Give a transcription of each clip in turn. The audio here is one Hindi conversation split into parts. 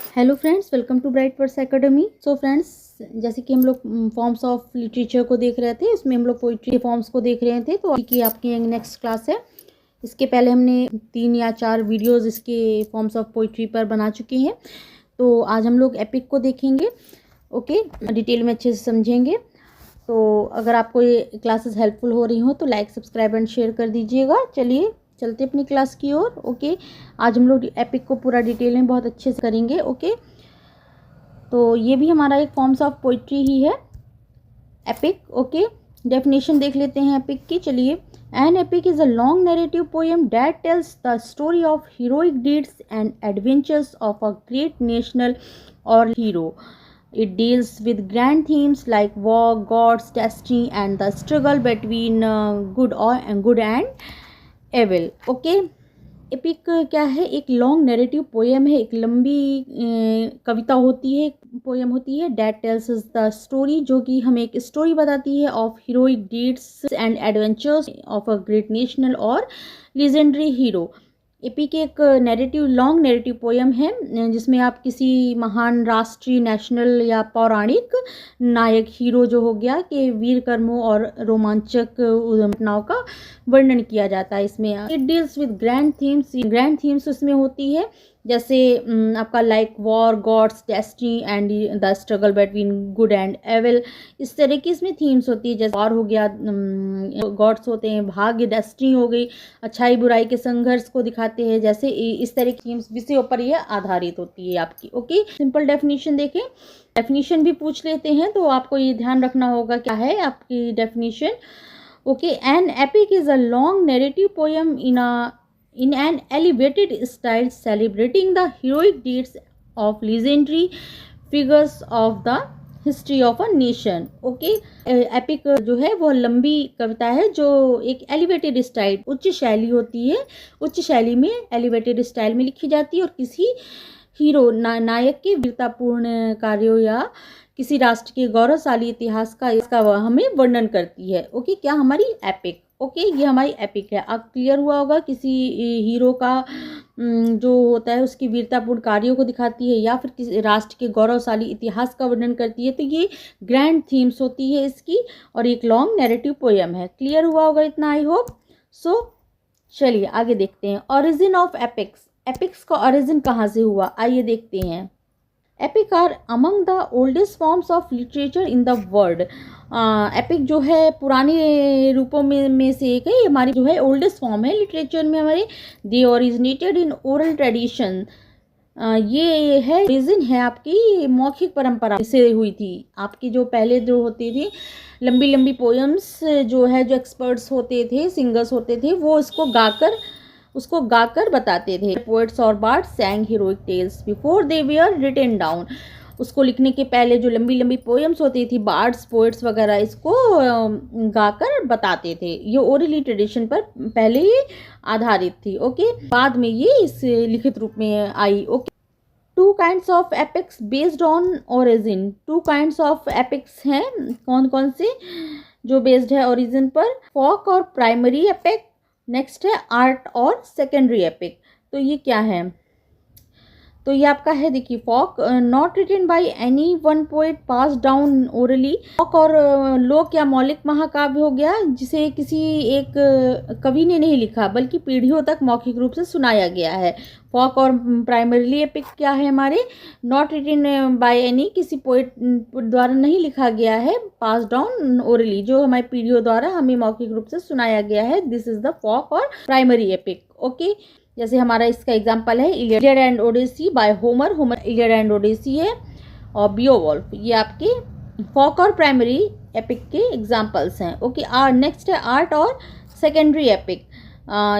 Hello friends, welcome to bright words academy. So friends, जैसे कि हम लोग फॉर्म्स ऑफ लिटरेचर को देख रहे थे, इसमें हम लोग पोइट्री फॉर्म्स को देख रहे थे। तो की आपकी नेक्स्ट क्लास है। इसके पहले हमने 3 या 4 वीडियोस इसके फॉर्म्स ऑफ पोइट्री पर बना चुके हैं। तो आज हम लोग एपिक को देखेंगे। ओके, डिटेल में अच्छे से समझेंगे। तो अगर आपको ये क्लासेस हेल्पफुल हो रही हो तो लाइक, सब्सक्राइब एंड शेयर कर दीजिएगा। चलिए चलते अपनी क्लास की ओर। ओके, आज हम लोग एपिक को पूरा डिटेल में बहुत अच्छे से करेंगे। ओके, तो ये भी हमारा एक फॉर्म्स ऑफ पोइट्री ही है, एपिक। ओके, डेफिनेशन देख लेते हैं एपिक की। चलिए, an epic is a long narrative poem that tells the story of heroic deeds and adventures of a great national और hero. It deals with grand themes like war, gods, destiny, and the struggle between good and evil. Okay, epic क्या है? एक लॉन्ग नैरेटिव पोएम है, एक लंबी कविता होती है, पोएम होती है। That tells is the story, जो कि हमें एक स्टोरी बताती है of heroic deeds and adventures of a great national और लीजेंडरी हीरो। एपिक एक नैरेटिव, लॉन्ग नैरेटिव पोएम है जिसमें आप किसी महान राष्ट्रीय, नेशनल या पौराणिक नायक, हीरो जो हो गया, के वीर कर्मों और रोमांचक घटनाओं का वर्णन किया जाता है इसमें। It deals with grand themes. Grand themes उसमें होती है, जैसे आपका like war, gods, destiny and the struggle between good and evil. इस तरह की इसमें थीम्स होती है। जैसे वॉर हो गया, गॉड्स होते हैं, भाग्य, डेस्टिनी हो गई, अच्छाई बुराई के संघर्ष को दिखाते हैं। जैसे इस तरह की थीम्स विषयों पर ये आधारित होती है आपकी। ओके, सिंपल डेफिनेशन देखें, डेफिनेशन भी पूछ लेते हैं, तो आपको ये ध्यान रखना होगा क्या है आपकी definition. Okay, an epic is a long narrative poem in an elevated style celebrating the heroic deeds of legendary figures of the history of a nation. Okay, epic जो है वो लंबी कविता है जो एक एलिवेटेड स्टाइल, उच्च शैली होती है, उच्च शैली में एलिवेटेड स्टाइल में लिखी जाती है और किसी हीरो, नायक के वीरतापूर्ण कार्यों या किसी राष्ट्र के गौरवशाली इतिहास का इसका हमें वर्णन करती है। ओके, क्या हमारी एपिक। ओके, ये हमारी एपिक है। अब क्लियर हुआ होगा, किसी हीरो का जो होता है उसकी वीरतापूर्ण कार्यों को दिखाती है या फिर किसी राष्ट्र के गौरवशाली इतिहास का वर्णन करती है। तो ये ग्रैंड थीम्स होती है इसकी, और एक लॉन्ग नैरेटिव पोएम है। क्लियर हुआ होगा इतना, आई होप सो। चलिए आगे देखते हैं। Origin of epics. एपिक्स का ओरिजिन कहाँ से हुआ, आइए देखते हैं। Epic are among the oldest forms of literature in the world. Epic जो है पुराने रूपों में से एक है, हमारी जो है ओल्डेस्ट फॉर्म है लिटरेचर में हमारे। दे ओरिजिनेटेड इन ओरल ट्रेडिशन। ये है रीजन है आपकी मौखिक परंपरा से हुई थी। आपकी जो पहले जो होती थी लंबी लंबी पोएम्स, जो है जो एक्सपर्ट्स होते थे, सिंगर्स होते थे, वो उसको गाकर बताते थे। पोएट्स और bards sang heroic tales before they were written down. उसको लिखने के पहले जो लंबी लंबी पोएम्स होती थी, बार्ड्स, पोएट्स वगैरह, इसको गाकर बताते थे। ये ओरली ट्रेडिशन पर पहले ही आधारित थी। ओके, बाद में ये इस लिखित रूप में आई। Okay, 2 kinds of epics based on origin. 2 kinds of epics हैं, कौन कौन से, जो बेस्ड है ओरिजिन पर? फोक और प्राइमरी एपिक। नेक्स्ट है आर्ट और सेकेंडरी एपिक। तो ये क्या है? तो ये आपका है, देखिए, folk, not written by any one poet, pass down orally. Folk और लोक या मौलिक महाकाव्य हो गया, जिसे किसी एक कवि ने नहीं लिखा बल्कि पीढ़ियों तक मौखिक रूप से सुनाया गया है। फोक और प्राइमरीली एपिक क्या है हमारे? नॉट रिटन बाय एनी, किसी पोएट द्वारा नहीं लिखा गया है, पास डाउन ओरली, जो हमारी पीढ़ियों द्वारा हमें मौखिक रूप से सुनाया गया है। दिस इज द फोक और प्राइमरी एपिक। ओके, जैसे हमारा इसका एग्जाम्पल है Iliad and Odyssey by Homer. Homer Iliad and Odyssey है, और बियोवॉल्फ, ये आपके फोक और प्राइमरी एपिक के एग्जाम्पल्स हैं। ओके, नेक्स्ट है आर्ट और सेकेंडरी एपिक।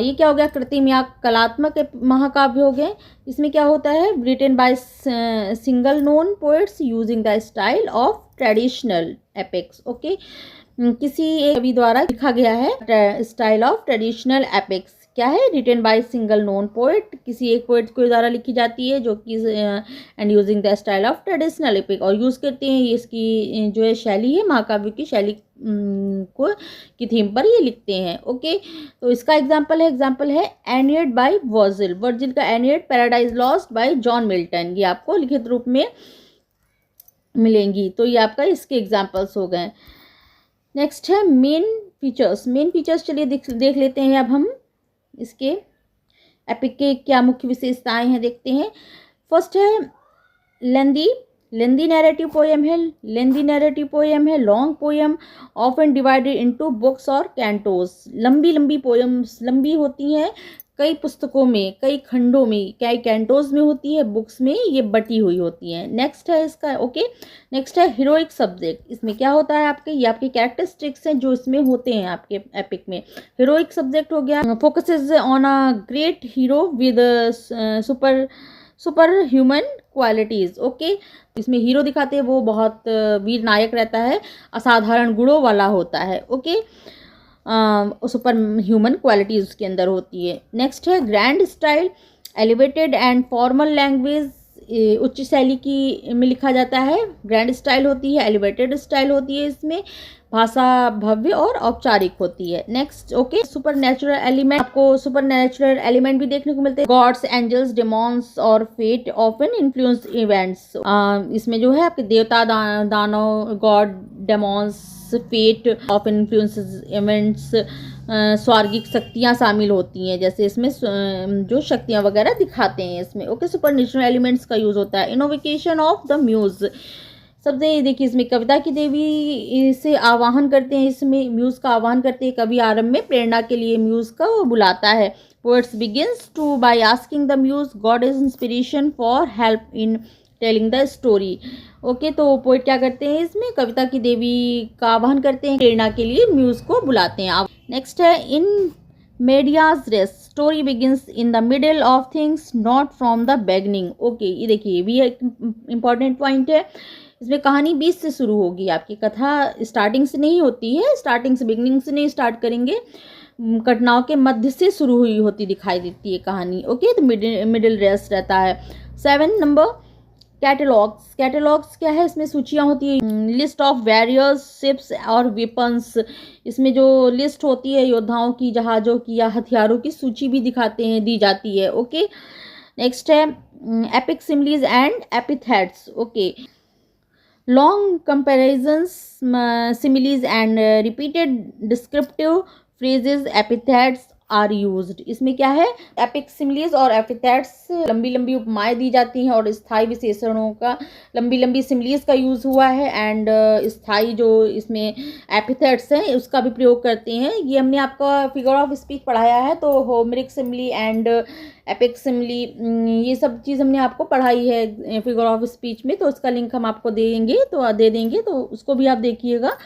ये क्या हो गया? कृत्रिम या कलात्मक महाकाव्य हो गए। इसमें क्या होता है? Written by single known poets using the style of traditional epics. Okay, किसी एक कवि द्वारा लिखा गया है स्टाइल ऑफ ट्रेडिशनल एपिक्स। क्या है, written by single known poet, किसी एक पोएट के द्वारा लिखी जाती है जो कि and using the style of traditional epic, और यूज़ करते हैं इसकी जो है शैली है महाकाव्य की शैली को की थीम पर ये लिखते हैं। ओके, तो इसका एग्जाम्पल है एनियड बाय वर्जिल, वर्जिल का Aeneid, paradise lost by John Milton, ये आपको लिखित रूप में मिलेंगी। तो ये आपका इसके एग्जाम्पल्स हो गए। नेक्स्ट है मेन फीचर्स चलिए देख लेते हैं अब हम इसके एपिक के क्या मुख्य विशेषताएं हैं देखते हैं। फर्स्ट है लेंदी नैरेटिव पोएम है, long poem often divided into books और कैंटोज, लंबी पोएम्स लंबी होती हैं, कई पुस्तकों में, कई खंडों में, कई कैंटोज में होती है, बुक्स में ये बटी हुई होती हैं। नेक्स्ट है इसका नेक्स्ट है हीरोइक सब्जेक्ट, इसमें क्या होता है आपके, ये आपके कैरेक्टरिस्टिक्स हैं जो इसमें होते हैं आपके एपिक में। हीरोइक सब्जेक्ट हो गया, focuses on a great hero with super human qualities. Okay, इसमें हीरो दिखाते हैं वो बहुत वीर नायक रहता है, असाधारण गुणों वाला होता है। ओके, सुपर ह्यूमन क्वालिटीज उसके अंदर होती है। नेक्स्ट है grand style, elevated and formal language, उच्च शैली की में लिखा जाता है, ग्रैंड स्टाइल होती है, एलिवेटेड स्टाइल होती है, इसमें भाषा भव्य और औपचारिक होती है। Next okay, super natural element, आपको सुपर नेचुरल एलिमेंट भी देखने को मिलते हैं, गॉड्स, एंजल्स, डेमॉन्स और फेट ऑफन इन्फ्लुएंस इवेंट्स, इसमें जो है आपके देवता, दानव, god, demons, fate of influences events, स्वर्गिक शक्तियाँ शामिल होती हैं, जैसे इसमें जो शक्तियाँ वगैरह दिखाते हैं इसमें। ओके, सुपर नेचुरल एलिमेंट्स का यूज़ होता है। इनोवेशन ऑफ द म्यूज, सबसे देखिए इसमें कविता की देवी से आवाहन करते हैं, इसमें म्यूज़ का आवाहन करते हैं, कवि आरंभ में प्रेरणा के लिए म्यूज़ का वो बुलाता है। Poets begins to by asking the muse god is inspiration for help in telling the story. Okay, तो पोएट क्या करते हैं, इसमें कविता की देवी का आह्वान करते हैं, प्रेरणा के लिए म्यूज को बुलाते हैं। नेक्स्ट है in medias res, story begins in the middle of things not from the beginning. Okay, ये देखिए ये भी एक इम्पॉर्टेंट पॉइंट है, इसमें कहानी बीच से शुरू होगी, आपकी कथा स्टार्टिंग से नहीं होती है, स्टार्टिंग से बिगनिंग से नहीं स्टार्ट करेंगे, घटनाओं के मध्य से शुरू हुई होती दिखाई देती है कहानी। ओके, तो मिडिल रेस्ट रहता है। 7 नंबर कैटलॉग्स क्या है, इसमें सूचियाँ होती है, लिस्ट ऑफ वेरियस शिप्स और वेपन्स, इसमें जो लिस्ट होती है योद्धाओं की, जहाज़ों की या हथियारों की सूची भी दी जाती है। ओके, नेक्स्ट है epic similes and epithets. Okay, long comparisons, similes and repeated descriptive phrases, epithets are used, इसमें क्या है, एपिक सिमिलीज और एपिथेट्स, लंबी उपमाएं दी जाती हैं और स्थायी विशेषणों का, लंबी सिमिलीज का यूज हुआ है एंड स्थायी जो इसमें एपिथेट्स हैं उसका भी प्रयोग करते हैं। ये हमने आपका फिगर ऑफ स्पीच पढ़ाया है, तो Homeric simile and epic simile ये सब चीज़ हमने आपको पढ़ाई है फिगर ऑफ स्पीच में, तो उसका लिंक हम आपको दे देंगे, तो उसको भी आप देखिएगा।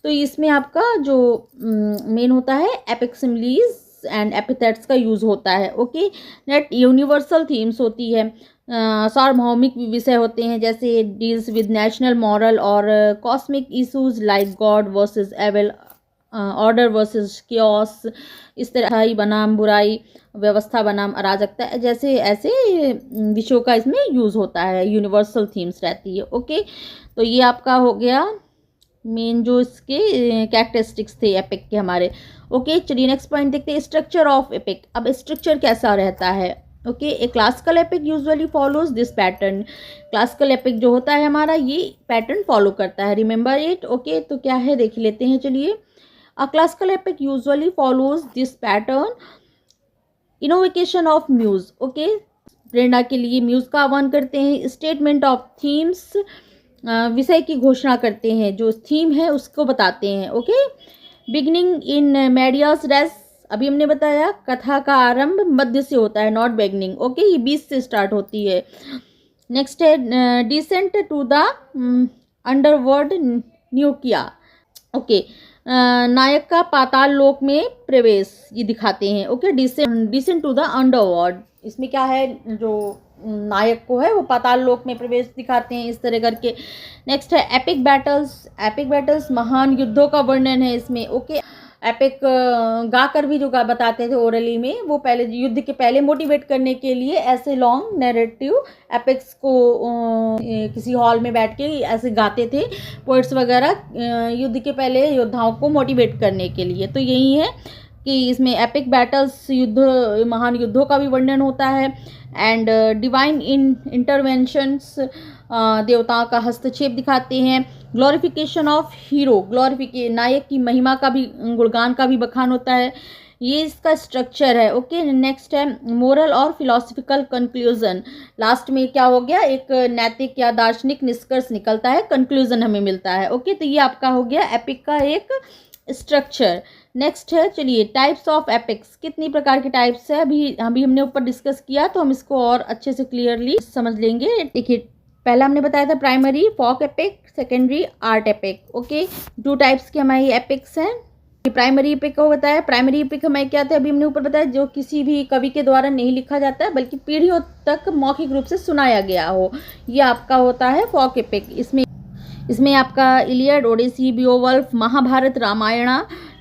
तो इसमें आपका जो मेन होता है एपिक सिमिलीज एंड एपिथेट्स का यूज़ होता है। ओके, नेट यूनिवर्सल थीम्स होती है, सार्वभौमिक विषय होते हैं, जैसे डील्स विद नेशनल मॉरल और cosmic issues like god versus evil, order versus chaos, इस तरह ही बनाम बुराई, व्यवस्था बनाम अराजकता, जैसे ऐसे विषयों का इसमें यूज़ होता है, यूनिवर्सल थीम्स रहती है। ओके, तो ये आपका हो गया मेन जो इसके कैरेक्टरिस्टिक्स थे एपिक के हमारे। ओके, चलिए नेक्स्ट पॉइंट देखते हैं, स्ट्रक्चर ऑफ एपिक। अब स्ट्रक्चर कैसा रहता है। Okay, A classical epic usually follows this pattern, classical epic जो होता है हमारा ये पैटर्न फॉलो करता है, रिमेंबर इट। ओके, तो क्या है देख लेते हैं, चलिए। A classical epic usually follows this pattern, innovation of muse. Okay, प्रेरणा के लिए म्यूज का आह्वान करते हैं, स्टेटमेंट ऑफ थीम्स, विषय की घोषणा करते हैं, जो थीम है उसको बताते हैं। Okay, beginning in medias res, अभी हमने बताया कथा का आरंभ मध्य से होता है, नॉट बिगनिंग। ओके, ये बीच से स्टार्ट होती है। नेक्स्ट है descent to the underworld nekyia. Okay, नायक का पाताल लोक में प्रवेश ये दिखाते हैं। Okay, descent to the underworld, इसमें क्या है, जो नायक को है वो पाताल लोक में प्रवेश दिखाते हैं, इस तरह करके। नेक्स्ट है एपिक बैटल्स महान युद्धों का वर्णन है इसमें। ओके, एपिक गा कर भी जो बताते थे ओरली में, वो पहले युद्ध के पहले मोटिवेट करने के लिए ऐसे लॉन्ग नैरेटिव एपिक्स को किसी हॉल में बैठ के ऐसे गाते थे पोइट्स वगैरह, युद्ध के पहले योद्धाओं को मोटिवेट करने के लिए। तो यही है कि इसमें एपिक बैटल्स, युद्ध, महान युद्धों का भी वर्णन होता है। एंड डिवाइन इंटरवेंशंस, देवताओं का हस्तक्षेप दिखाते हैं। ग्लोरिफिकेशन ऑफ हीरो, नायक की महिमा का भी, गुणगान का भी बखान होता है। ये इसका स्ट्रक्चर है। ओके, नेक्स्ट है मोरल और फिलोसफिकल कंक्लूजन। लास्ट में क्या हो गया, एक नैतिक या दार्शनिक निष्कर्ष निकलता है, कंक्लूजन हमें मिलता है। ओके, तो ये आपका हो गया एपिक का एक स्ट्रक्चर। नेक्स्ट है, चलिए टाइप्स ऑफ एपिक्स, कितनी प्रकार के टाइप्स है अभी हमने ऊपर डिस्कस किया, तो हम इसको और अच्छे से क्लियरली समझ लेंगे। देखिए, पहला हमने बताया था primary folk epic, secondary art epic. Okay, 2 types के हमारी एपिक्स हैं। प्राइमरी एपिक को बताया, प्राइमरी एपिक हमें क्या था अभी हमने ऊपर बताया, जो किसी भी कवि के द्वारा नहीं लिखा जाता है बल्कि पीढ़ियों तक मौखिक रूप से सुनाया गया हो, ये आपका होता है फोक एपिक। इसमें आपका इलियड, ओडिसी, बियोवल्फ, महाभारत, रामायण,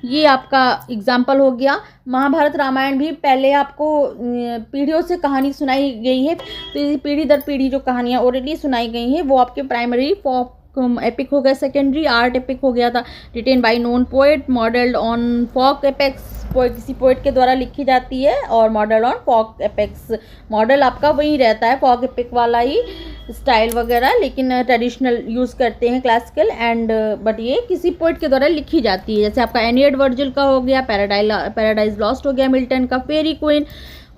ये आपका एग्जाम्पल हो गया। महाभारत रामायण भी पहले आपको पीढ़ियों से कहानी सुनाई गई है, तो पीढ़ी दर पीढ़ी जो कहानियाँ ऑलरेडी सुनाई गई हैं वो आपके प्राइमरी फोक एपिक हो गया। सेकेंडरी आर्ट एपिक हो गया था, written by known poet, modelled on folk epics, किसी पोएट के द्वारा लिखी जाती है, और model on folk epics, model आपका वही रहता है फोक एपिक वाला ही स्टाइल वगैरह, लेकिन ट्रेडिशनल यूज़ करते हैं क्लासिकल एंड बट ये किसी पोएट के द्वारा लिखी जाती है। जैसे आपका एनियड वर्जिल का हो गया, पैराडाइज लॉस्ट हो गया, मिल्टन का फेरी क्वीन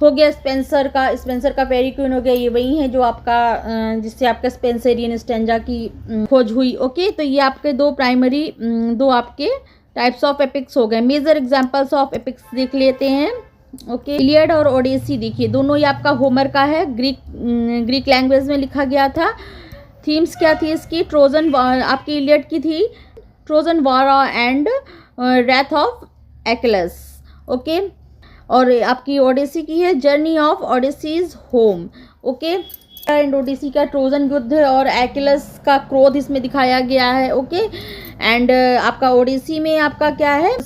हो गया, स्पेंसर का फेरी क्वीन हो गया, ये वही है जो आपका जिससे आपका स्पेंसरियन स्टेंजा की खोज हुई। ओके, तो ये आपके दो आपके टाइप्स ऑफ एपिक्स हो गए। मेजर एग्जांपल्स ऑफ एपिक्स देख लेते हैं। ओके, इलियड और ओडिसी देखिए, दोनों ही आपका होमर का है, ग्रीक लैंग्वेज में लिखा गया था। थीम्स क्या थी इसकी, ट्रोजन वॉर, आपकी इलियड की थी Trojan war and wrath of Achilles. Okay, और आपकी ओडिसी की है journey of Odysseus home. Okay, and Odyssey का ट्रोजन युद्ध और एक्लेस का क्रोध इसमें दिखाया गया है। ओके, एंड आपका ओडिसी में आपका क्या है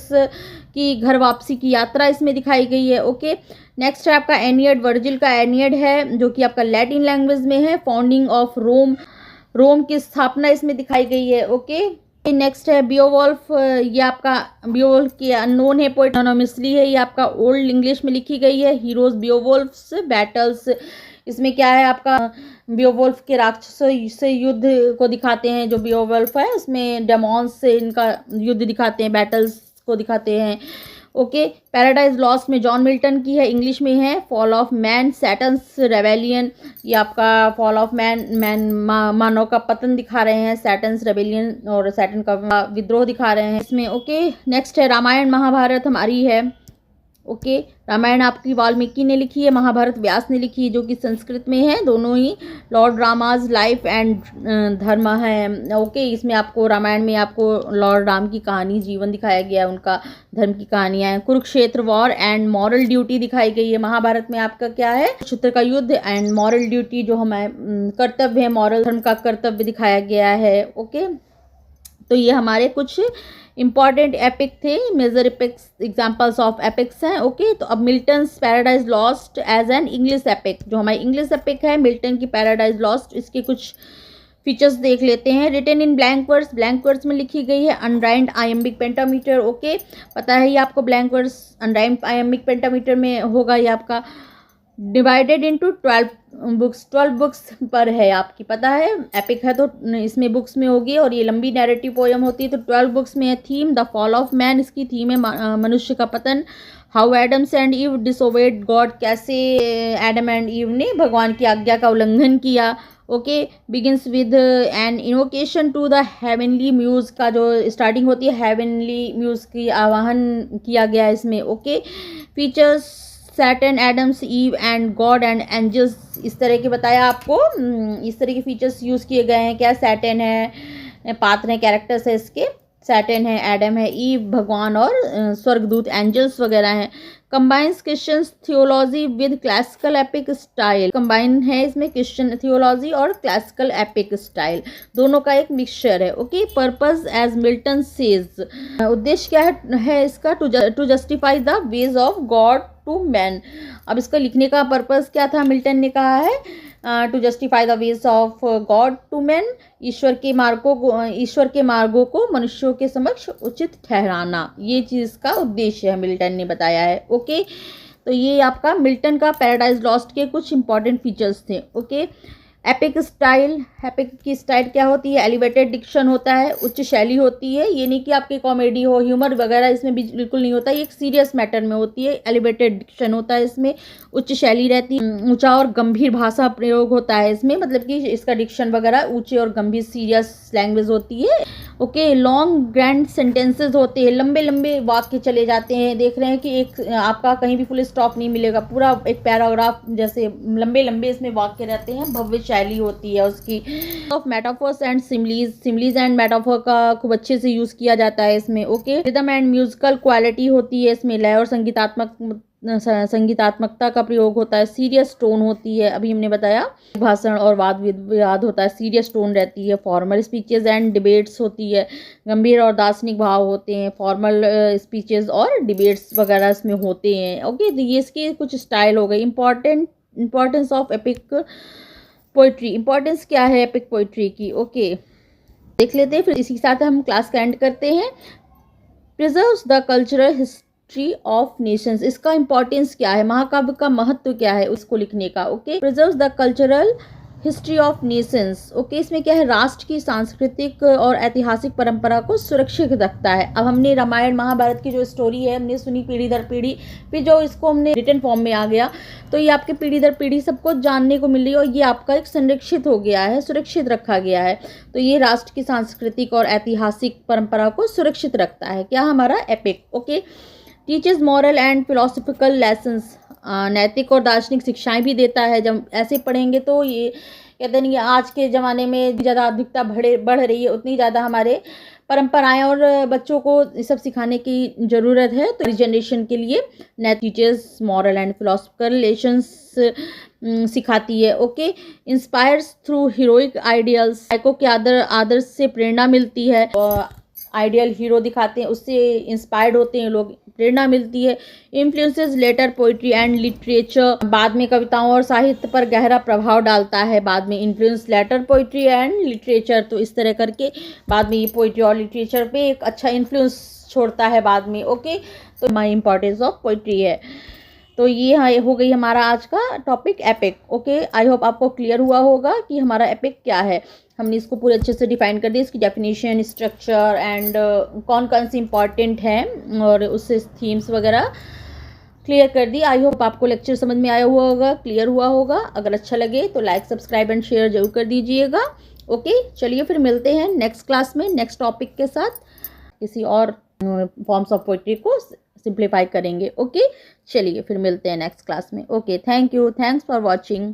कि घर वापसी की यात्रा इसमें दिखाई गई है। ओके, नेक्स्ट है आपका एनियड, वर्जिल का एनियड है जो कि आपका लैटिन लैंग्वेज में है। फाउंडिंग ऑफ रोम की स्थापना इसमें दिखाई गई है। ओके, नेक्स्ट है बियोवल्फ, ये आपका बियोवल्फ की अननोन है, पोएट एनोनिमसली है, ये आपका ओल्ड इंग्लिश में लिखी गई है। हीरोज बियोवल्फ्स बैटल्स, इसमें क्या है आपका बियोवल्फ के राक्षसों से युद्ध को दिखाते हैं। जो बियोवल्फ है उसमें डेमॉन्स से इनका युद्ध दिखाते हैं, बैटल्स को दिखाते हैं। ओके, पैराडाइज लॉस्ट में जॉन मिल्टन की है, इंग्लिश में है फॉल ऑफ मैन, सैटन्स रेबेलियन, ये आपका फॉल ऑफ मैन मानव का पतन दिखा रहे हैं, सैटन्स रेबेलियन और सैटन का विद्रोह दिखा रहे हैं इसमें। ओके, नेक्स्ट है रामायण महाभारत हमारी है। ओके, रामायण आपकी वाल्मीकि ने लिखी है, महाभारत व्यास ने लिखी है जो कि संस्कृत में है। दोनों ही लॉर्ड रामाज लाइफ एंड धर्म है। ओके, इसमें आपको रामायण में आपको लॉर्ड राम की कहानी, जीवन दिखाया गया है, उनका धर्म की कहानियाँ हैं। Kurukshetra war and moral duty दिखाई गई है। महाभारत में आपका क्या है, कुरुक्षेत्र का युद्ध एंड मॉरल ड्यूटी, जो हमारे कर्तव्य है, मॉरल धर्म का कर्तव्य दिखाया गया है। ओके, तो ये हमारे कुछ इंपॉर्टेंट एपिक थे, major epics, examples of epics हैं। ओके, तो अब Milton's Paradise Lost as an English epic, जो हमारी इंग्लिश एपिक है मिल्टन की पैराडाइज लॉस्ट, इसके कुछ फीचर्स देख लेते हैं। रिटन इन ब्लैंक वर्ड्स में लिखी गई है, अनराइम्ड आयम्बिक पेंटामीटर। ओके, पता है ये आपको blank words unrhymed iambic pentameter में होगा। ये आपका डिवाइडेड इनटू 12 बुक्स पर है, आपकी पता है एपिक है तो इसमें बुक्स में होगी, और ये लंबी नैरेटिव पोएम होती है तो 12 बुक्स में है। Theme the fall of man, इसकी थीम है मनुष्य का पतन। How Adam's and Eve disobeyed God, कैसे एडम एंड ईव ने भगवान की आज्ञा का उल्लंघन किया। Okay, begins with an invocation to the heavenly muse, का जो स्टार्टिंग होती है हेवनली म्यूज की आवाहन किया गया इसमें। Okay, features Satan, Adams, Eve and God and angels, इस तरह के बताया आपको, इस तरह के फीचर्स यूज़ किए गए हैं। क्या सैटर्न है, पात्र हैं, कैरेक्टर्स है इसके, सैटर्न है, एडम है, ईव भगवान और स्वर्गदूत एंजल्स वगैरह हैं। Combines Christian theology with classical epic style, combine है इसमें क्रिश्चियन थियोलॉजी और क्लासिकल एपिक स्टाइल, दोनों का एक मिक्सचर है। Okay, purpose as Milton says, उद्देश्य क्या है इसका, to justify the ways of God to man. अब इसका लिखने का पर्पस क्या था, मिल्टन ने कहा है to justify the ways of God to man, ईश्वर के मार्गों को मनुष्यों के समक्ष उचित ठहराना, ये चीज़ का उद्देश्य है, मिल्टन ने बताया है। ओके, तो ये आपका मिल्टन का पैराडाइज लॉस्ट के कुछ इंपॉर्टेंट फीचर्स थे। ओके, एपिक स्टाइल, एपिक की स्टाइल क्या होती है, एलिवेटेड डिक्शन होता है, उच्च शैली होती है, ये नहीं कि आपकी कॉमेडी हो, ह्यूमर वगैरह इसमें बिल्कुल नहीं होता, ये एक सीरियस मैटर में होती है, एलिवेटेड डिक्शन होता है इसमें, उच्च शैली रहती है, ऊंचा और गंभीर भाषा प्रयोग होता है इसमें, मतलब कि इसका डिक्शन वगैरह ऊंचे और गंभीर सीरियस लैंग्वेज होती है। ओके, लॉन्ग ग्रैंड सेंटेंसेस होते हैं, लंबे लंबे वाक्य चले जाते हैं, देख रहे हैं कि एक आपका कहीं भी फुल स्टॉप नहीं मिलेगा, पूरा एक पैराग्राफ जैसे लंबे लंबे इसमें वाक्य रहते हैं, भव्य शैली होती है उसकी। Of metaphors and similes and metaphor का खूब अच्छे से यूज किया जाता है इसमें। Okay, rhythm and musical quality होती है इसमें, लय और संगीतात्मकता का प्रयोग होता है, सीरियस टोन होती है, अभी हमने बताया, भाषण और वाद विवाद होता है, सीरियस टोन रहती है, फॉर्मल स्पीचेस एंड डिबेट्स होती है, गंभीर और दार्शनिक भाव होते हैं, फॉर्मल स्पीचेस और डिबेट्स वगैरह इसमें होते हैं। ओके, तो ये इसके कुछ स्टाइल हो गए। Importance of epic poetry, importance क्या है एपिक पोइट्री की। ओके, देख लेते हैं, फिर इसी के साथ हम क्लास का एंड करते हैं। Preserves the cultural history of Nations, इसका इंपॉर्टेंस क्या है, महाकाव्य का महत्व क्या है उसको लिखने का। Okay, preserves the cultural history of Nations. Okay, इसमें क्या है, राष्ट्र की सांस्कृतिक और ऐतिहासिक परंपरा को सुरक्षित रखता है। अब हमने रामायण महाभारत की जो स्टोरी है हमने सुनी पीढ़ी दर पीढ़ी, फिर जो इसको हमने रिटन फॉर्म में आ गया, तो ये आपके पीढ़ी दर पीढ़ी सबको जानने को मिल रही है और ये आपका एक संरक्षित हो गया है, सुरक्षित रखा गया है। तो ये राष्ट्र की सांस्कृतिक और ऐतिहासिक परंपरा को सुरक्षित रखता है, क्या हमारा epic. Okay, teaches moral and philosophical lessons, नैतिक और दार्शनिक शिक्षाएं भी देता है। जब ऐसे पढ़ेंगे तो ये कहते नहीं, आज के ज़माने में ज़्यादा आधुनिकता बढ़ रही है, उतनी ज़्यादा हमारे परंपराएं और बच्चों को ये सब सिखाने की ज़रूरत है। तो इस जनरेशन के लिए teachers moral and philosophical lessons सिखाती है। Okay, inspires through heroic ideals, को के आदर्श से प्रेरणा मिलती है, आइडियल हीरो दिखाते हैं, उससे इंस्पायर्ड होते हैं लोग, प्रेरणा मिलती है। Influences later poetry and literature, बाद में कविताओं और साहित्य पर गहरा प्रभाव डालता है, बाद में influence later poetry and literature, तो इस तरह करके बाद में ये पोइट्री और लिटरेचर पे एक अच्छा इन्फ्लुएंस छोड़ता है बाद में। ओके, तो माई इम्पोर्टेंस ऑफ पोइट्री है। तो ये हो गई हमारा आज का topic epic. Okay, I hope आपको क्लियर हुआ होगा कि हमारा एपिक क्या है, हमने इसको पूरे अच्छे से डिफाइन कर दिया, इसकी डेफिनेशन, स्ट्रक्चर एंड कौन कौन सी इंपॉर्टेंट है और उससे थीम्स वगैरह क्लियर कर दी। आई होप आपको लेक्चर समझ में आया हुआ होगा, क्लियर हुआ होगा। अगर अच्छा लगे तो लाइक, सब्सक्राइब एंड शेयर जरूर कर दीजिएगा। ओके, चलिए फिर मिलते हैं नेक्स्ट क्लास में नेक्स्ट टॉपिक के साथ, किसी और फॉर्म्स ऑफ पोइट्री को सिंप्लीफाई करेंगे। ओके, चलिए फिर मिलते हैं नेक्स्ट क्लास में। Okay, thank you, thanks for watching.